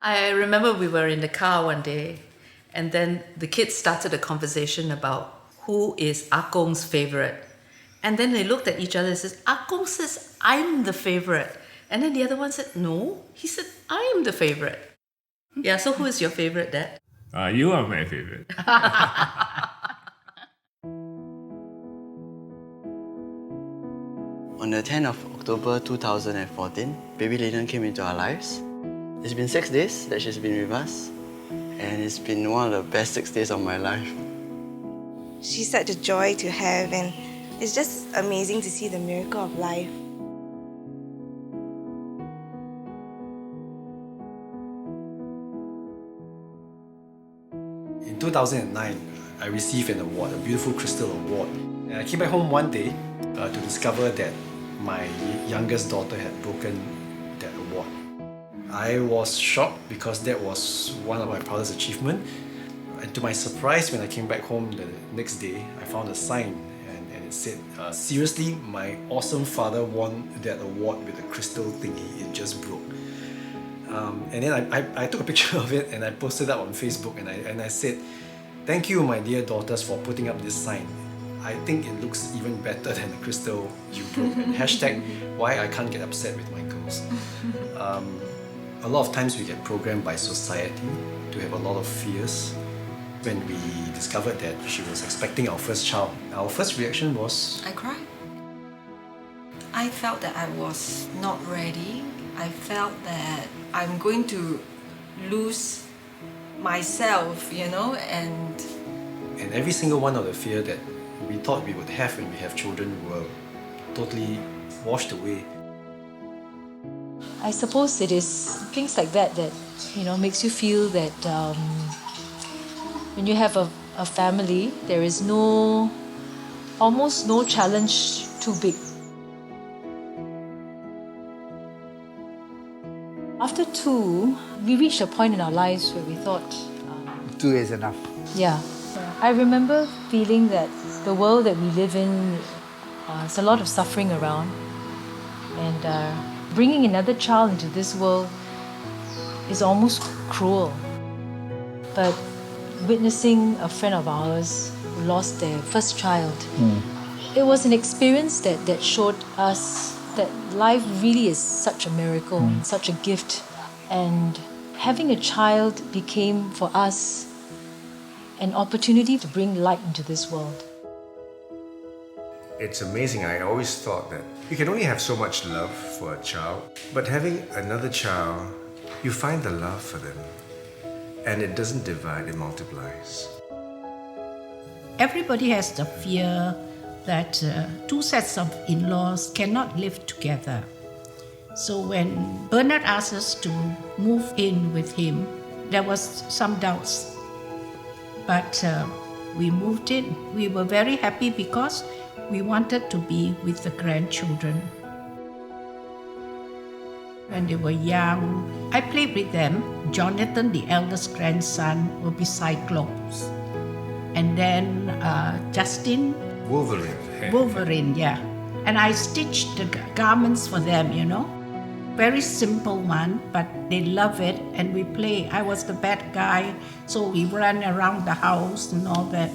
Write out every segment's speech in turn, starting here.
I remember we were in the car one day, and then the kids started a conversation about who is Ah Gong's favorite. And then they looked at each other and says, Ah Gong says, I'm the favorite. And then the other one said, no, he said, I'm the favorite. Yeah, so who is your favorite, Dad? You are my favorite. On the 10th of October 2014, baby Layden came into our lives. It's been 6 days that she's been with us, and it's been one of the best 6 days of my life. She's such a joy to have, and it's just amazing to see the miracle of life. In 2009, I received an award, a beautiful crystal award. And I came back home one day to discover that my youngest daughter had broken that award. I was shocked because that was one of my proudest achievements. And to my surprise, when I came back home the next day, I found a sign and it said, seriously, my awesome father won that award with a crystal thingy, it just broke. And then I took a picture of it and I posted it up on Facebook and I said, thank you, my dear daughters, for putting up this sign. I think it looks even better than the crystal you broke. And hashtag why I can't get upset with my girls. A lot of times we get programmed by society to have a lot of fears. When we discovered that she was expecting our first child, our first reaction was... I cried. I felt that I was not ready. I felt that I'm going to lose myself, and every single one of the fear that we thought we would have when we have children were totally washed away. I suppose it is things like that makes you feel that when you have a family, there is almost no challenge too big. After 2, we reached a point in our lives where we thought... 2 is enough. Yeah. I remember feeling that the world that we live in, there's a lot of suffering around. And bringing another child into this world is almost cruel. But witnessing a friend of ours who lost their first child, it was an experience that showed us that life really is such a miracle, such a gift. And having a child became for us an opportunity to bring light into this world. It's amazing. I always thought that you can only have so much love for a child, but having another child, you find the love for them, and it doesn't divide, it multiplies. Everybody has the fear that 2 sets of in-laws cannot live together. So when Bernard asked us to move in with him, there was some doubts. But we moved in. We were very happy because we wanted to be with the grandchildren. When they were young, I played with them. Jonathan, the eldest grandson, will be Cyclops. And then Justin... Wolverine, yeah. And I stitched the garments for them, Very simple one, but they love it and we play. I was the bad guy, so we ran around the house and all that.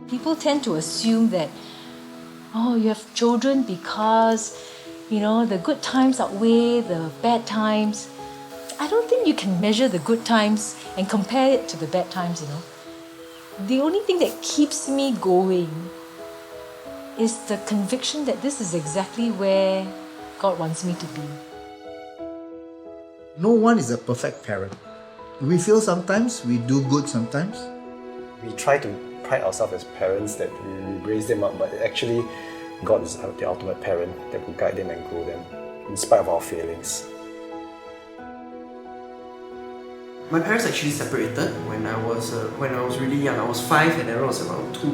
People tend to assume that, you have children because, the good times outweigh the bad times. I don't think you can measure the good times and compare it to the bad times, The only thing that keeps me going is the conviction that this is exactly where God wants me to be. No one is a perfect parent. We feel sometimes, we do good sometimes. We try to pride ourselves as parents that we raise them up, but actually God is the ultimate parent that will guide them and grow them in spite of our failings. My parents actually separated when I was really young. I was 5 and Aaron was around 2.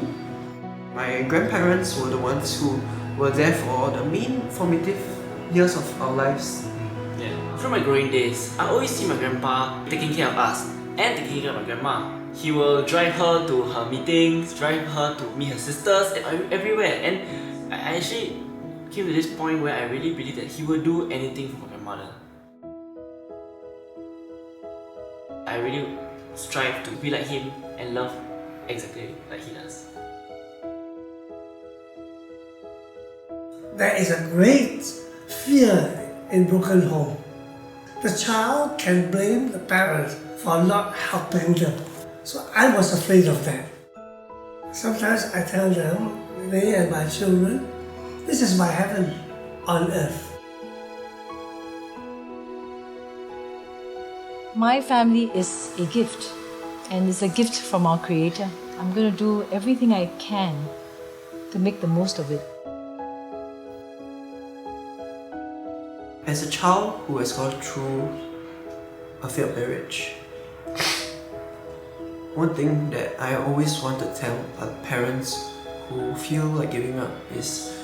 My grandparents were the ones who were there for the main formative years of our lives. Yeah. Through my growing days, I always see my grandpa taking care of us and taking care of my grandma. He will drive her to her meetings, drive her to meet her sisters, everywhere. And I actually came to this point where I really believe that he will do anything for my grandmother. I really strive to be like him and love exactly like he does. There is a great fear in broken home. The child can blame the parents for not helping them. So I was afraid of that. Sometimes I tell them, me and my children, this is my heaven on earth. My family is a gift, and it's a gift from our Creator. I'm going to do everything I can to make the most of it. As a child who has gone through a failed marriage, one thing that I always want to tell parents who feel like giving up is,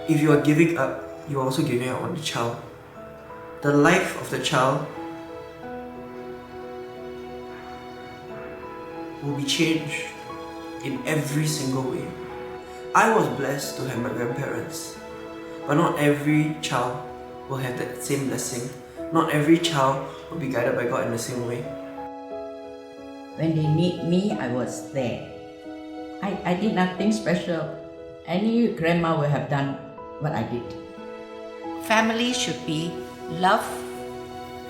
if you are giving up, you are also giving up on the child. The life of the child will be changed in every single way. I was blessed to have my grandparents, but not every child will have that same blessing. Not every child will be guided by God in the same way. When they need me, I was there. I did nothing special. Any grandma would have done what I did. Family should be love,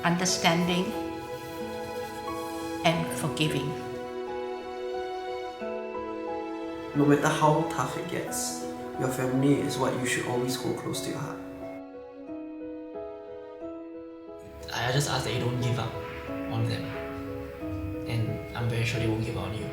understanding, and forgiving. No matter how tough it gets, your family is what you should always hold close to your heart. I just ask that you don't give up on them, and I'm very sure they won't give up on you.